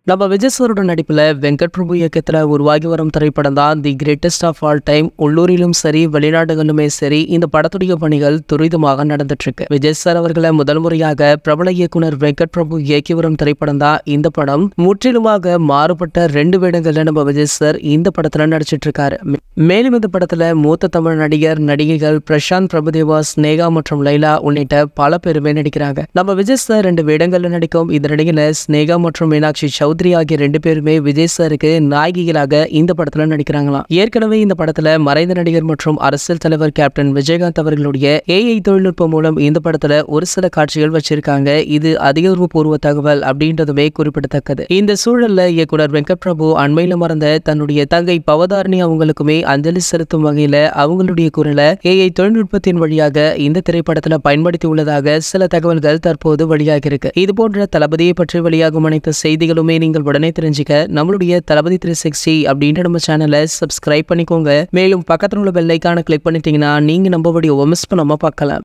நம்ம விஜய் சாரோட நடிப்புல வெங்கட் பிரபு இயக்கத்துல உருவாகி வரும் திரைப்படம் தான் the greatest of all time. உள்ளூரிலும் சரி வெளிநாடுகளிலுமே சரி இந்த படத்துடைய பணிகள் துரிதமாக நடந்துட்டு இருக்கு. விஜய் சார் அவர்களை முதல் முறையாக பிரபல இயக்குனர் வெங்கட் பிரபு இயக்கி வரும் திரைப்படம் தான் இந்த படம். முற்றிலுமாக மாறுபட்ட 2 வேடங்கள்ல நம்ம விஜய் சார் இந்த படத்துல நடிச்சிட்டு இருக்காரு. மேலும் இந்த படத்துல மூத்த தமிழ் நடிகர் நடிகைகள் பிரசாந்த் பிரபுதேவா, ஸ்னேகா மற்றும் லைலா உள்ளிட்ட பல பேருமே நடிக்கிறாங்க. நம்ம விஜய் சார் 2 வேடங்கள்ல நடிக்கும் இந்த நடிகையில ஸ்னேகா மற்றும் மீனாட்சி சௌத்ரி ஆகிய 2 பேருமே விஜய் சாருக்கு நாயகிகளாக இந்த படத்துல நடிக்கிறாங்களாம். ஏற்கனவே இந்த படத்துல மறைந்த நடிகர் மற்றும் அரசியல் தலைவர் கேப்டன் விஜயகாந்த் அவர்களுடைய AI தொழில்நுட்பம் மூலம் இந்த படத்துல ஒரு சில காட்சிகள் வச்சிருக்காங்க. இது அதிகாரப்பூர்வ தகவல் அப்படின்றதுமே குறிப்பிடத்தக்கது. இந்த சூழல்ல இயக்குனர் வெங்கட் பிரபு அண்மையில மறந்த தன்னுடைய தங்கை பவதாரணி அவங்களுக்குமே அஞ்சலி செலுத்தும் வகையில அவங்களுடைய குரலை AI தொழில்நுட்பத்தின் வழியாக இந்த திரைப்படத்துல பயன்படுத்தி உள்ளதாக சில தகவல்கள் தற்போது வெளியாகி இருக்கு. இது போன்ற தளபதியை பற்றி வெளியாகும் அனைத்து செய்திகளுமே நீங்கள் உடனே தெரிஞ்சுக்க நம்மளுடைய தளபதி 360 அப்படின்ற நம்ம சேனலை சப்ஸ்கிரைப் பண்ணிக்கோங்க. மேலும் பக்கத்துல உள்ள பெல் ஐகானை கிளிக் பண்ணிட்டீங்கன்னா நீங்க நம்ம வீடியோவை மிஸ் பண்ணாம பார்க்கலாம்.